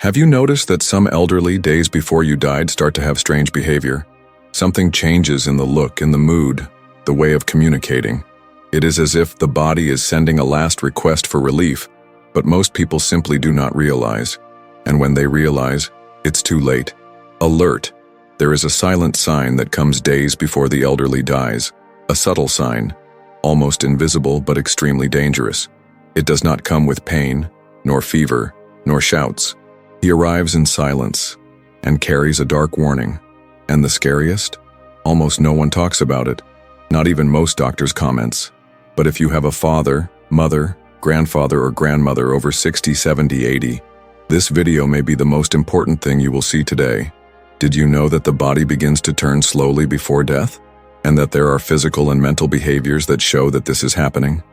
Have you noticed that some elderly, days before you died, start to have strange behavior? Something changes in the look, in the mood, the way of communicating. It is as if the body is sending a last request for relief, but most people simply do not realize. And when they realize, it's too late. Alert! There is a silent sign that comes days before the elderly dies. A subtle sign, almost invisible but extremely dangerous. It does not come with pain, nor fever, nor shouts. He arrives in silence and carries a dark warning. And the scariest? Almost no one talks about it. Not even most doctors' comments. But if you have a father, mother, grandfather, or grandmother over 60, 70, 80, this video may be the most important thing you will see today. Did you know that the body begins to turn slowly before death? And that there are physical and mental behaviors that show that this is happening?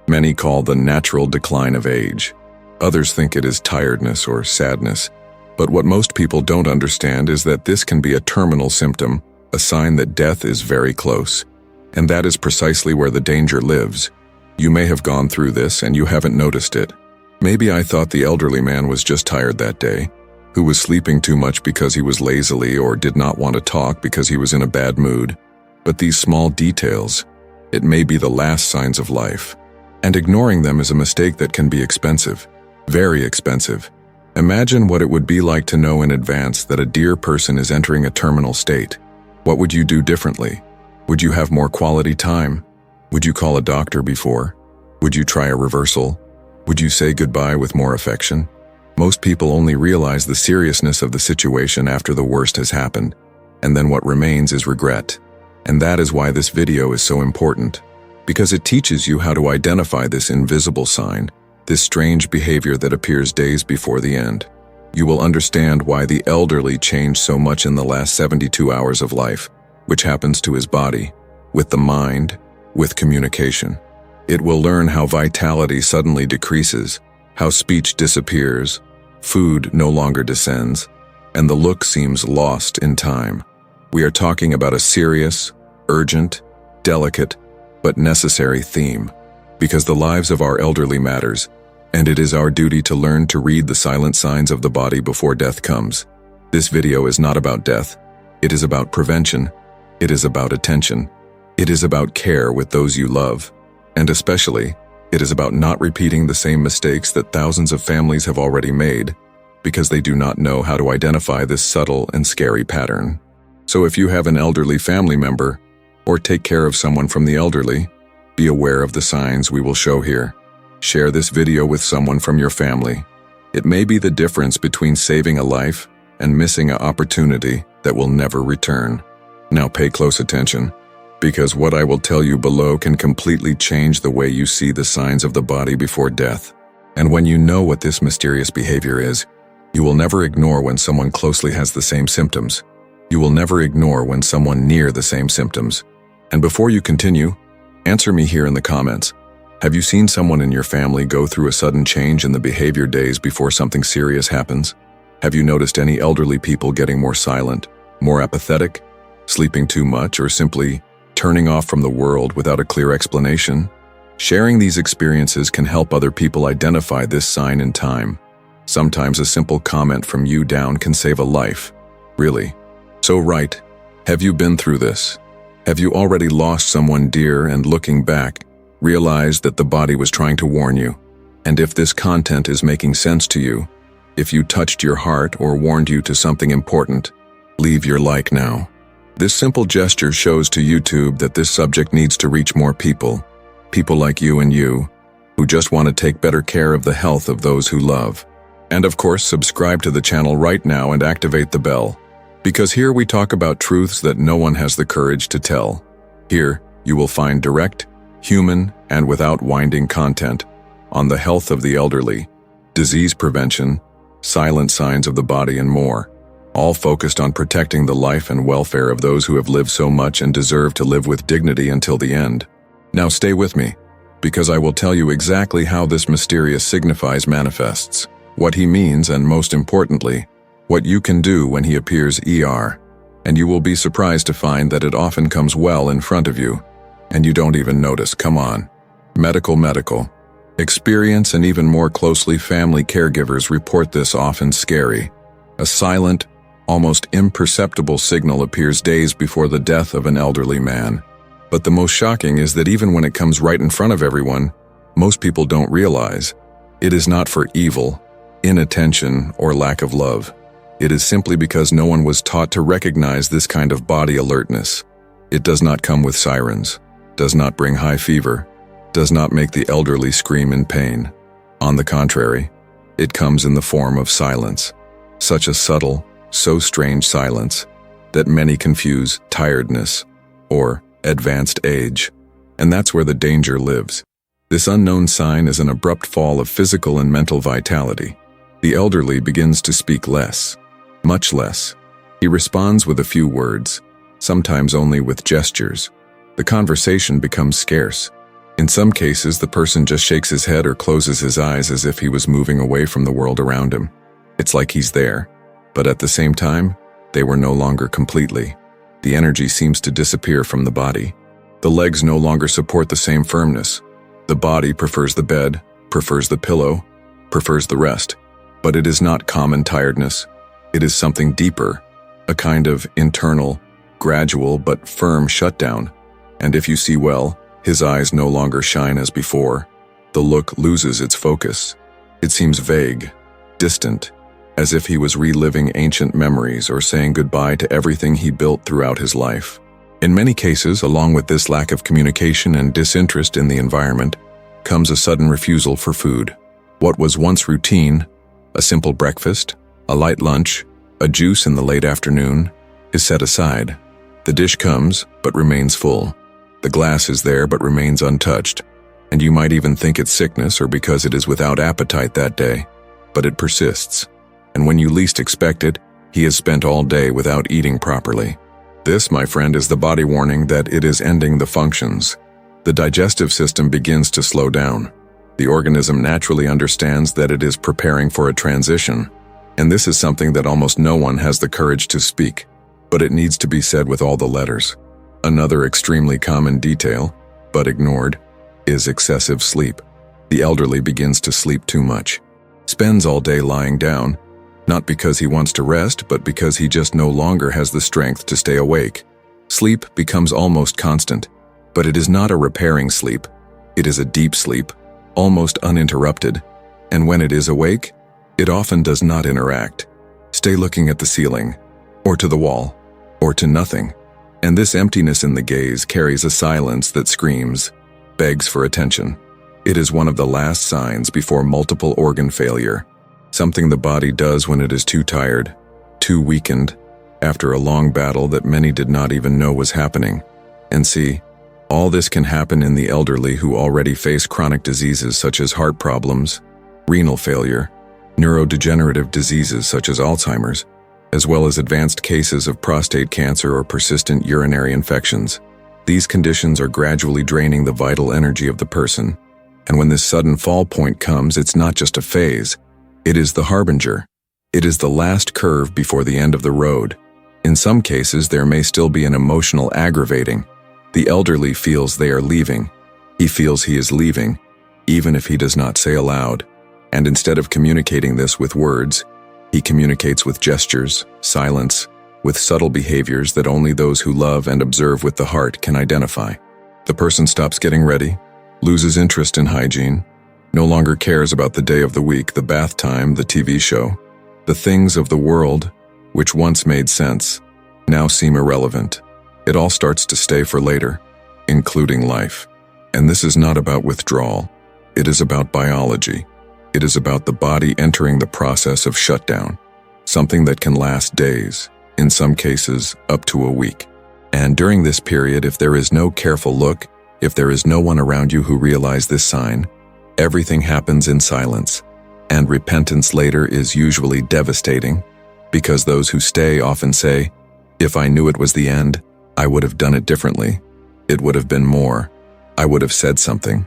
Many call the natural decline of age. Others think it is tiredness or sadness. But what most people don't understand is that this can be a terminal symptom, a sign that death is very close. And that is precisely where the danger lives. You may have gone through this and you haven't noticed it. Maybe I thought the elderly man was just tired that day, who was sleeping too much because he was lazily or did not want to talk because he was in a bad mood. But these small details, it may be the last signs of life. And ignoring them is a mistake that can be expensive, very expensive. Imagine what it would be like to know in advance that a dear person is entering a terminal state. What would you do differently? Would you have more quality time? Would you call a doctor before? Would you try a reversal? Would you say goodbye with more affection? Most people only realize the seriousness of the situation after the worst has happened, and then what remains is regret. And that is why this video is so important, because it teaches you how to identify this invisible sign, this strange behavior that appears days before the end. You will understand why the elderly change so much in the last 72 hours of life, which happens to his body, with the mind, with communication. It will learn how vitality suddenly decreases, how speech disappears, food no longer descends, and the look seems lost in time. We are talking about a serious, urgent, delicate, but necessary theme, because the lives of our elderly matters, and it is our duty to learn to read the silent signs of the body before death comes. This video is not about death. It is about prevention. It is about attention. It is about care with those you love. And especially, it is about not repeating the same mistakes that thousands of families have already made, because they do not know how to identify this subtle and scary pattern. So if you have an elderly family member, or take care of someone from the elderly, be aware of the signs we will show here. Share this video with someone from your family. It may be the difference between saving a life and missing an opportunity that will never return. Now pay close attention, because what I will tell you below can completely change the way you see the signs of the body before death. And when you know what this mysterious behavior is, you will never ignore when someone closely has the same symptoms. You will never ignore when someone near the same symptoms. And before you continue, answer me here in the comments. Have you seen someone in your family go through a sudden change in the behavior days before something serious happens? Have you noticed any elderly people getting more silent, more apathetic, sleeping too much, or simply turning off from the world without a clear explanation? Sharing these experiences can help other people identify this sign in time. Sometimes a simple comment from you down can save a life. Really. So right, have you been through this? Have you already lost someone dear and looking back, realized that the body was trying to warn you? And if this content is making sense to you, if you touched your heart or warned you to something important, leave your like now. This simple gesture shows to YouTube that this subject needs to reach more people. People like you and you, who just want to take better care of the health of those who love. And of course, subscribe to the channel right now and activate the bell. Because here we talk about truths that no one has the courage to tell. Here, you will find direct, human, and without winding content on the health of the elderly, disease prevention, silent signs of the body, and more. All focused on protecting the life and welfare of those who have lived so much and deserve to live with dignity until the end. Now stay with me, because I will tell you exactly how this mysterious signifies manifests, what he means, and most importantly, what you can do when he appears ER. And you will be surprised to find that it often comes well in front of you, and you don't even notice. Come on. Medical. Experience and even more closely family caregivers report this often scary. A silent, almost imperceptible signal appears days before the death of an elderly man. But the most shocking is that even when it comes right in front of everyone, most people don't realize. It is not for evil, inattention, or lack of love. It is simply because no one was taught to recognize this kind of body alertness. It does not come with sirens, does not bring high fever, does not make the elderly scream in pain. On the contrary, it comes in the form of silence. Such a subtle, so strange silence that many confuse tiredness or advanced age. And that's where the danger lives. This unknown sign is an abrupt fall of physical and mental vitality. The elderly begins to speak less, much less. He responds with a few words, sometimes only with gestures. The conversation becomes scarce. In some cases, the person just shakes his head or closes his eyes as if he was moving away from the world around him. It's like he's there, but at the same time, they were no longer completely. The energy seems to disappear from the body. The legs no longer support the same firmness. The body prefers the bed, prefers the pillow, prefers the rest. But it is not common tiredness. It is something deeper, a kind of internal, gradual but firm shutdown. And if you see well, his eyes no longer shine as before. The look loses its focus. It seems vague, distant, as if he was reliving ancient memories or saying goodbye to everything he built throughout his life. In many cases, along with this lack of communication and disinterest in the environment, comes a sudden refusal for food. What was once routine, a simple breakfast, a light lunch, a juice in the late afternoon, is set aside. The dish comes, but remains full. The glass is there, but remains untouched. And you might even think it's sickness or because it is without appetite that day. But it persists. And when you least expect it, he has spent all day without eating properly. This, my friend, is the body warning that it is ending the functions. The digestive system begins to slow down. The organism naturally understands that it is preparing for a transition. And this is something that almost no one has the courage to speak. But it needs to be said with all the letters. Another extremely common detail, but ignored, is excessive sleep. The elderly begins to sleep too much. Spends all day lying down, not because he wants to rest, but because he just no longer has the strength to stay awake. Sleep becomes almost constant, but it is not a repairing sleep. It is a deep sleep, almost uninterrupted, and when it is awake, it often does not interact. Stay looking at the ceiling, or to the wall, or to nothing. And this emptiness in the gaze carries a silence that screams, begs for attention. It is one of the last signs before multiple organ failure. Something the body does when it is too tired, too weakened, after a long battle that many did not even know was happening. And see, all this can happen in the elderly who already face chronic diseases such as heart problems, renal failure, neurodegenerative diseases such as Alzheimer's, as well as advanced cases of prostate cancer or persistent urinary infections. These conditions are gradually draining the vital energy of the person. And when this sudden fall point comes, it's not just a phase. It is the harbinger. It is the last curve before the end of the road. In some cases, there may still be an emotional aggravating. The elderly feels they are leaving. He feels he is leaving, even if he does not say aloud. And instead of communicating this with words, he communicates with gestures, silence, with subtle behaviors that only those who love and observe with the heart can identify. The person stops getting ready, loses interest in hygiene, no longer cares about the day of the week, the bath time, the TV show. The things of the world, which once made sense, now seem irrelevant. It all starts to stay for later, including life. And this is not about withdrawal. It is about biology. It is about the body entering the process of shutdown, something that can last days, in some cases up to a week. And during this period, if there is no careful look, if there is no one around you who realize this sign, everything happens in silence, and repentance later is usually devastating, because those who stay often say, "If I knew it was the end, I would have done it differently. It would have been more. I would have said something.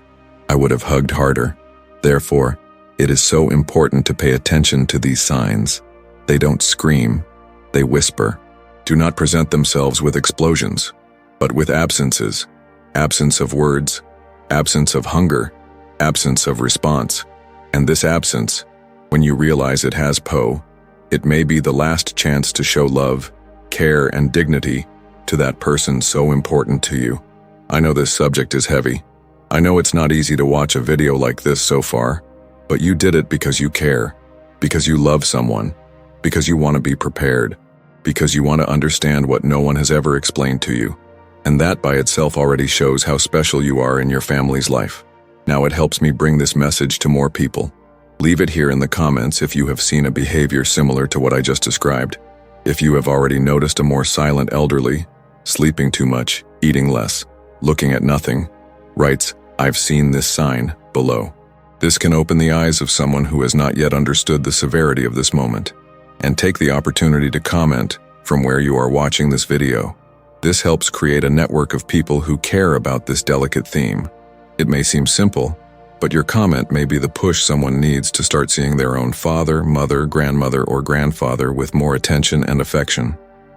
I would have hugged harder." Therefore, it is so important to pay attention to these signs. They don't scream, they whisper. Do not present themselves with explosions, but with absences. Absence of words, absence of hunger, absence of response. And this absence, when you realize it has PO, it may be the last chance to show love, care, and dignity to that person so important to you. I know this subject is heavy. I know it's not easy to watch a video like this so far, but you did it because you care, because you love someone, because you want to be prepared, because you want to understand what no one has ever explained to you. And that by itself already shows how special you are in your family's life. Now it helps me bring this message to more people. Leave it here in the comments if you have seen a behavior similar to what I just described. If you have already noticed a more silent elderly, sleeping too much, eating less, looking at nothing, writes, "I've seen this sign," below. This can open the eyes of someone who has not yet understood the severity of this moment. And take the opportunity to comment from where you are watching this video. This helps create a network of people who care about this delicate theme. It may seem simple, but your comment may be the push someone needs to start seeing their own father, mother, grandmother, or grandfather with more attention and affection.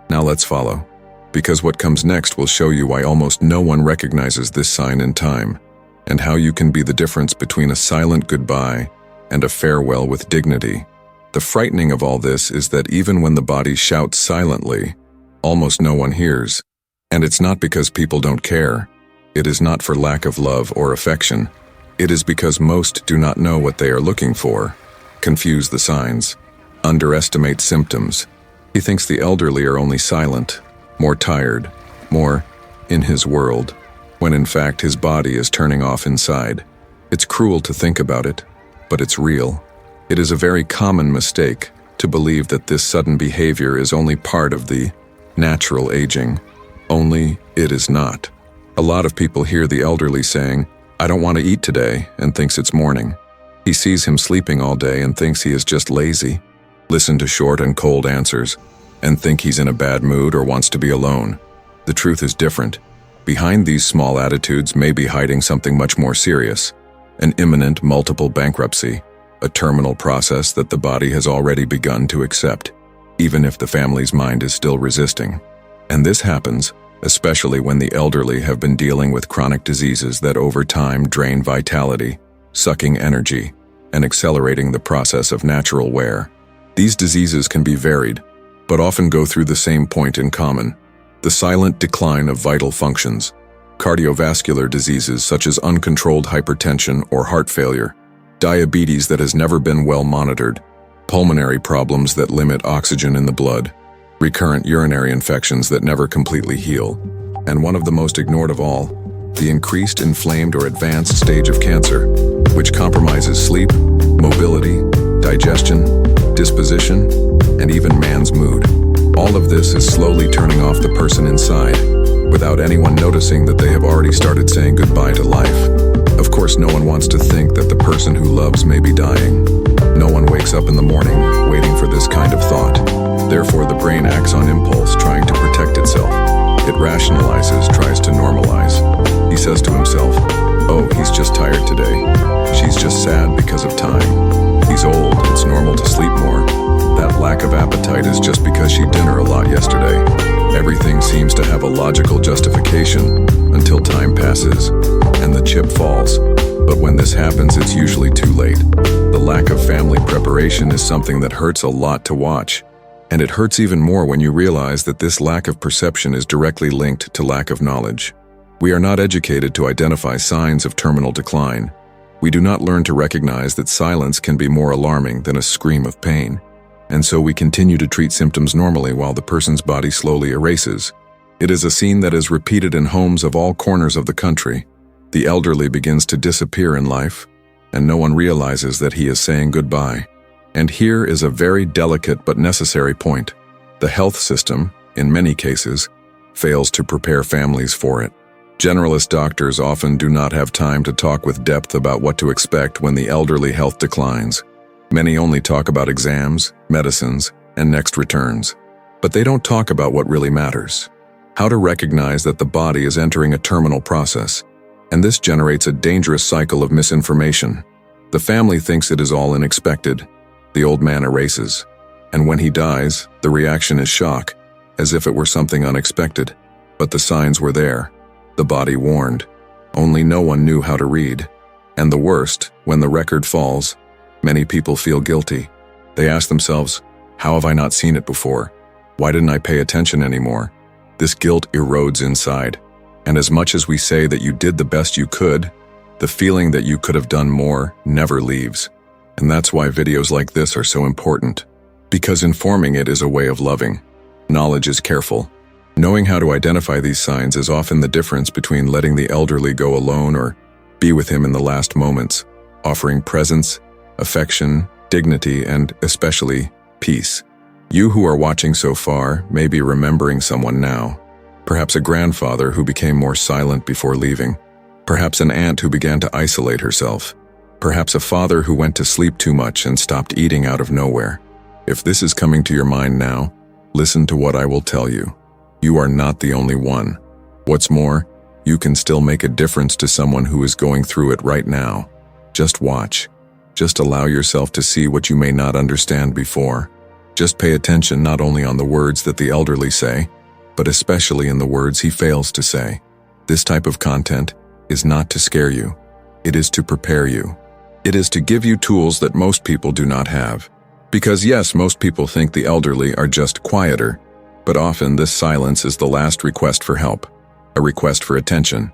Now let's follow, because what comes next will show you why almost no one recognizes this sign in time, and how you can be the difference between a silent goodbye and a farewell with dignity. The frightening of all this is that even when the body shouts silently, almost no one hears. And it's not because people don't care. It is not for lack of love or affection. It is because most do not know what they are looking for, confuse the signs, underestimate symptoms. He thinks the elderly are only silent, more tired, more in his world, when in fact his body is turning off inside. It's cruel to think about it, but it's real. It is a very common mistake to believe that this sudden behavior is only part of the natural aging. Only it is not. A lot of people hear the elderly saying, "I don't want to eat today," and thinks it's morning. He sees him sleeping all day and thinks he is just lazy. Listen to short and cold answers and think he's in a bad mood or wants to be alone. The truth is different. Behind these small attitudes may be hiding something much more serious, an imminent multiple bankruptcy, a terminal process that the body has already begun to accept, even if the family's mind is still resisting. And this happens especially when the elderly have been dealing with chronic diseases that over time drain vitality, sucking energy, and accelerating the process of natural wear. These diseases can be varied, but often go through the same point in common: the silent decline of vital functions. Cardiovascular diseases such as uncontrolled hypertension or heart failure, diabetes that has never been well monitored, pulmonary problems that limit oxygen in the blood, recurrent urinary infections that never completely heal, and one of the most ignored of all, the increased, inflamed, or advanced stage of cancer, which compromises sleep, mobility, digestion, disposition, and even man's mood. All of this is slowly turning off the person inside, without anyone noticing that they have already started saying goodbye to life. Of course, no one wants to think that the person who loves may be dying. No one wakes up in the morning waiting for this kind of thought. Therefore, the brain acts on impulse, trying to protect itself. It rationalizes, tries to normalize. He says to himself, "Oh, he's just tired today. She's just sad because of time. He's old, it's normal to sleep more. That lack of appetite is just because she ate dinner a lot yesterday." Everything seems to have a logical justification until time passes and the chip falls. But when this happens, it's usually too late. The lack of family preparation is something that hurts a lot to watch. And it hurts even more when you realize that this lack of perception is directly linked to lack of knowledge. We are not educated to identify signs of terminal decline. We do not learn to recognize that silence can be more alarming than a scream of pain. And so we continue to treat symptoms normally while the person's body slowly erases. It is a scene that is repeated in homes of all corners of the country. The elderly begins to disappear in life, and no one realizes that he is saying goodbye. And here is a very delicate but necessary point. The health system, in many cases, fails to prepare families for it. Generalist doctors often do not have time to talk with depth about what to expect when the elderly health declines. Many only talk about exams, medicines, and next returns. But they don't talk about what really matters: how to recognize that the body is entering a terminal process. And this generates a dangerous cycle of misinformation. The family thinks it is all unexpected. The old man erases, and when he dies, the reaction is shock, as if it were something unexpected. But the signs were there. The body warned. Only no one knew how to read. And the worst, when the record falls, many people feel guilty. They ask themselves, how have I not seen it before? Why didn't I pay attention anymore? This guilt erodes inside. And as much as we say that you did the best you could, the feeling that you could have done more never leaves. And that's why videos like this are so important. Because informing it is a way of loving. Knowledge is careful. Knowing how to identify these signs is often the difference between letting the elderly go alone or be with him in the last moments, offering presence, affection, dignity, and especially peace. You who are watching so far may be remembering someone now. Perhaps a grandfather who became more silent before leaving. Perhaps an aunt who began to isolate herself. Perhaps a father who went to sleep too much and stopped eating out of nowhere. If this is coming to your mind now, listen to what I will tell you. You are not the only one. What's more, you can still make a difference to someone who is going through it right now. Just watch. Just allow yourself to see what you may not understand before. Just pay attention not only on the words that the elderly say, but especially in the words he fails to say. This type of content is not to scare you. It is to prepare you. It is to give you tools that most people do not have. Because yes, most people think the elderly are just quieter, but often this silence is the last request for help, a request for attention,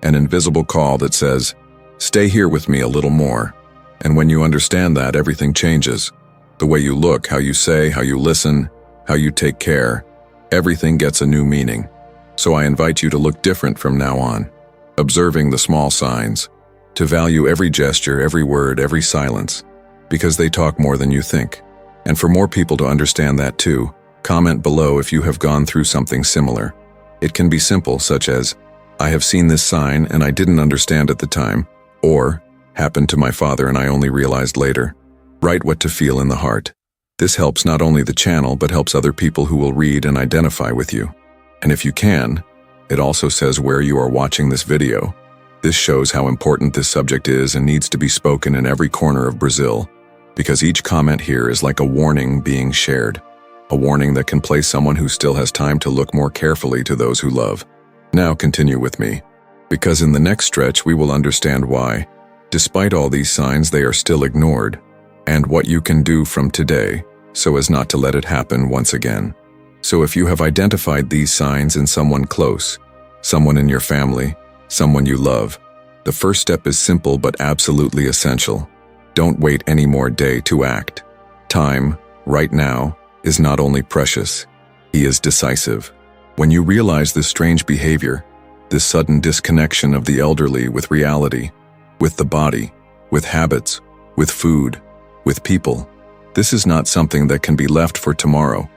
an invisible call that says, stay here with me a little more. And when you understand that, everything changes. The way you look, how you say, how you listen, how you take care, everything gets a new meaning. So I invite you to look different from now on, observing the small signs, to value every gesture, every word, every silence, because they talk more than you think. And for more people to understand that too, comment below if you have gone through something similar. It can be simple, such as, I have seen this sign and I didn't understand at the time, or, happened to my father and I only realized later. Write what to feel in the heart. This helps not only the channel, but helps other people who will read and identify with you. And if you can, it also says where you are watching this video. This shows how important this subject is and needs to be spoken in every corner of Brazil, because each comment here is like a warning being shared. A warning that can place someone who still has time to look more carefully to those who love. Now continue with me, because in the next stretch we will understand why, despite all these signs, they are still ignored, and what you can do from today so as not to let it happen once again. So if you have identified these signs in someone close, someone in your family, someone you love, the first step is simple but absolutely essential. Don't wait any more day to act. Time, right now, is not only precious, he is decisive. When you realize this strange behavior, this sudden disconnection of the elderly with reality, with the body, with habits, with food, with people, this is not something that can be left for tomorrow.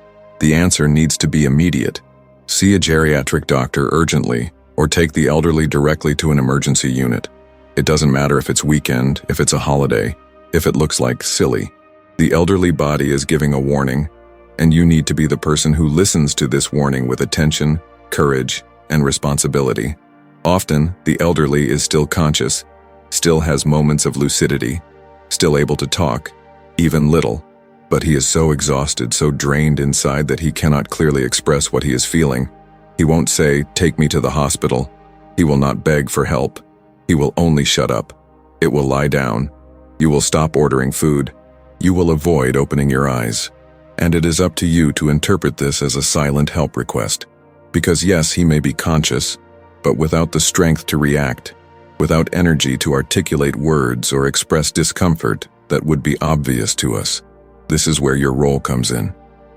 The answer needs to be immediate. See a geriatric doctor urgently, or take the elderly directly to an emergency unit. It doesn't matter if it's weekend, if it's a holiday, if it looks like silly. The elderly body is giving a warning, and you need to be the person who listens to this warning with attention, courage, and responsibility. Often, the elderly is still conscious, still has moments of lucidity, still able to talk, even little, but he is so exhausted, so drained inside that he cannot clearly express what he is feeling. He won't say, "Take me to the hospital." He will not beg for help. He will only shut up. It will lie down. You will stop ordering food. You will avoid opening your eyes. And it is up to you to interpret this as a silent help request. Because yes, he may be conscious, but without the strength to react, without energy to articulate words or express discomfort that would be obvious to us. This is where your role comes in,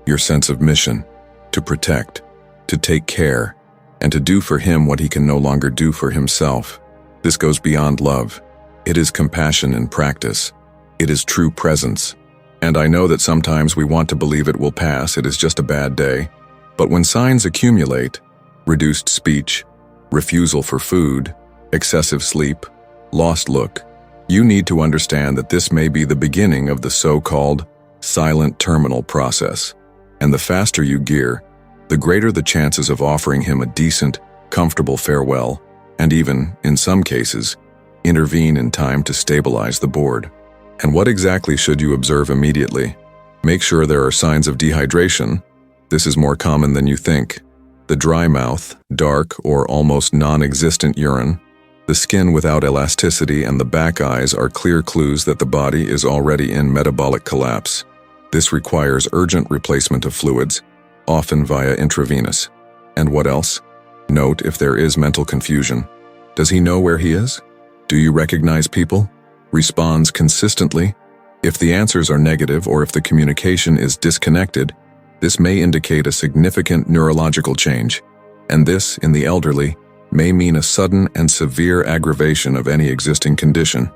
your sense of mission, to protect, to take care, and to do for him what he can no longer do for himself. This goes beyond love. It is compassion in practice. It is true presence. And I know that sometimes we want to believe it will pass, it is just a bad day. But when signs accumulate, reduced speech, refusal for food, excessive sleep, lost look, you need to understand that this may be the beginning of the so-called silent terminal process. And the faster you gear, the greater the chances of offering him a decent, comfortable farewell, and even, in some cases, intervene in time to stabilize the board. And what exactly should you observe immediately? Make sure there are signs of dehydration. This is more common than you think. The dry mouth, dark or almost non-existent urine, The skin without elasticity and the back eyes are clear clues that the body is already in metabolic collapse. This requires urgent replacement of fluids, often via intravenous. And what else? Note if there is mental confusion. Does he know where he is? Do you recognize people? Responds consistently? If the answers are negative or if the communication is disconnected, this may indicate a significant neurological change. And this, in the elderly, may mean a sudden and severe aggravation of any existing condition.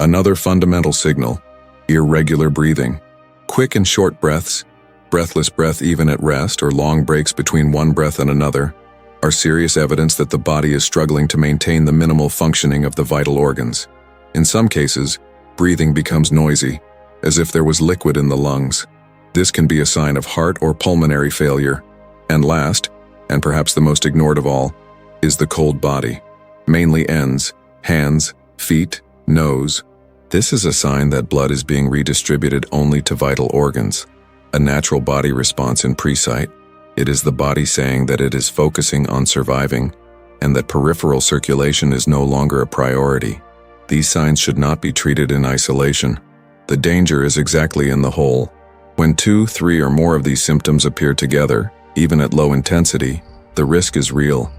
Another fundamental signal: irregular breathing. Quick and short breaths, breathless breath even at rest, or long breaks between one breath and another, are serious evidence that the body is struggling to maintain the minimal functioning of the vital organs. In some cases, breathing becomes noisy, as if there was liquid in the lungs. This can be a sign of heart or pulmonary failure. And last, and perhaps the most ignored of all, is the cold body, mainly ends, hands, feet, nose. This is a sign that blood is being redistributed only to vital organs, a natural body response in pre-sight. It is the body saying that it is focusing on surviving and that peripheral circulation is no longer a priority. These signs should not be treated in isolation. The danger is exactly in the whole. When 2, 3, or more of these symptoms appear together, even at low intensity, the risk is real,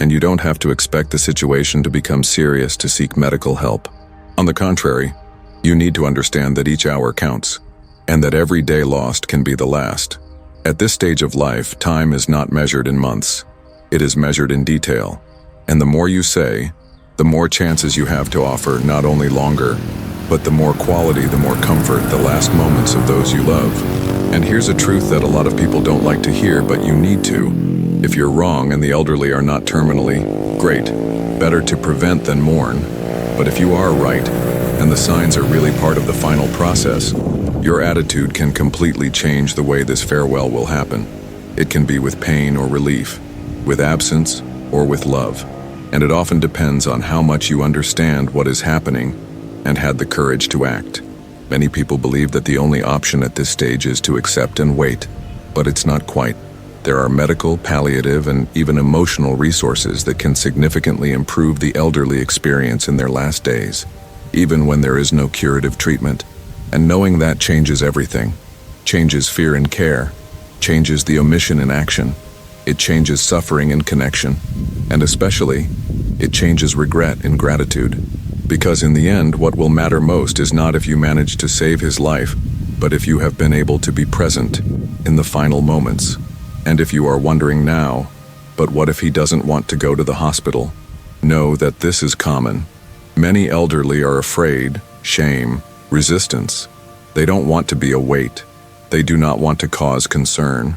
and you don't have to expect the situation to become serious to seek medical help. On the contrary, you need to understand that each hour counts, and that every day lost can be the last. At this stage of life, time is not measured in months. It is measured in detail. And the more you say, the more chances you have to offer not only longer, but the more quality, the more comfort, the last moments of those you love. And here's a truth that a lot of people don't like to hear, but you need to. If you're wrong and the elderly are not terminally, great. Better to prevent than mourn. But if you are right, and the signs are really part of the final process, your attitude can completely change the way this farewell will happen. It can be with pain or relief, with absence or with love. And it often depends on how much you understand what is happening and had the courage to act. Many people believe that the only option at this stage is to accept and wait, but it's not quite. There are medical, palliative, and even emotional resources that can significantly improve the elderly experience in their last days, even when there is no curative treatment. And knowing that changes everything. Changes fear in care, changes the omission in action. It changes suffering in connection, and especially, it changes regret in gratitude. Because in the end, what will matter most is not if you managed to save his life, but if you have been able to be present in the final moments. And if you are wondering now, but what if he doesn't want to go to the hospital? Know that this is common. Many elderly are afraid, shame, resistance. They don't want to be a weight. They do not want to cause concern.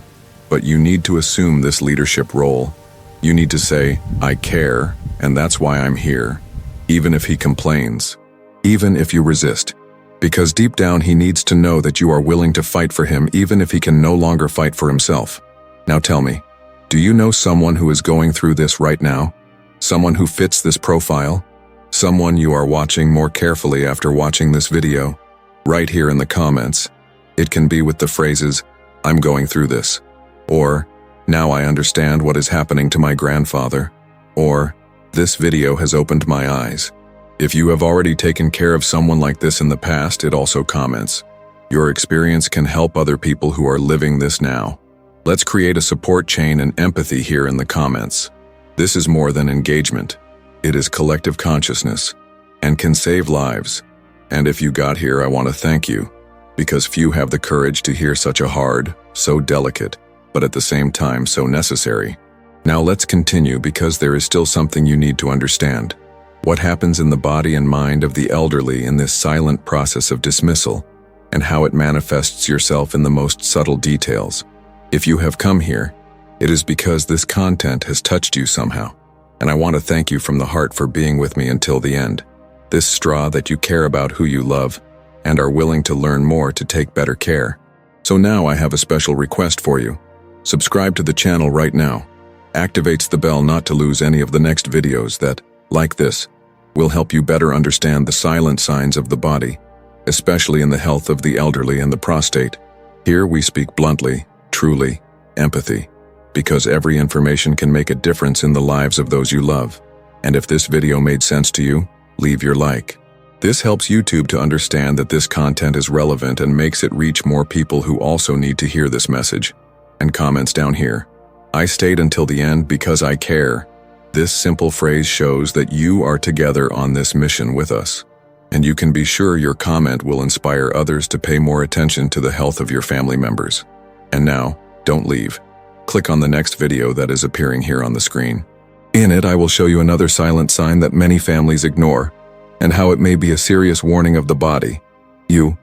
But you need to assume this leadership role. You need to say, I care, and that's why I'm here. Even if he complains, even if you resist. Because deep down he needs to know that you are willing to fight for him even if he can no longer fight for himself. Now tell me, do you know someone who is going through this right now? Someone who fits this profile? Someone you are watching more carefully after watching this video? Right here in the comments. It can be with the phrases, I'm going through this. Or, now I understand what is happening to my grandfather. Or, this video has opened my eyes. If you have already taken care of someone like this in the past, it also comments. Your experience can help other people who are living this now. Let's create a support chain and empathy here in the comments. This is more than engagement. It is collective consciousness and can save lives. And if you got here, I want to thank you, because few have the courage to hear such a hard, so delicate, but at the same time so necessary. Now let's continue, because there is still something you need to understand. What happens in the body and mind of the elderly in this silent process of dismissal, and how it manifests yourself in the most subtle details. If you have come here, it is because this content has touched you somehow, and I want to thank you from the heart for being with me until the end. This straw that you care about who you love, and are willing to learn more to take better care. So now I have a special request for you. Subscribe to the channel right now. Activates the bell not to lose any of the next videos that, like this, will help you better understand the silent signs of the body, especially in the health of the elderly and the prostate. Here we speak bluntly, truly, empathy, because every information can make a difference in the lives of those you love. And if this video made sense to you, leave your like. This helps YouTube to understand that this content is relevant and makes it reach more people who also need to hear this message. And comments down here. I stayed until the end because I care. This simple phrase shows that you are together on this mission with us. And you can be sure your comment will inspire others to pay more attention to the health of your family members. And now, don't leave. Click on the next video that is appearing here on the screen. In it, I will show you another silent sign that many families ignore, and how it may be a serious warning of the body. You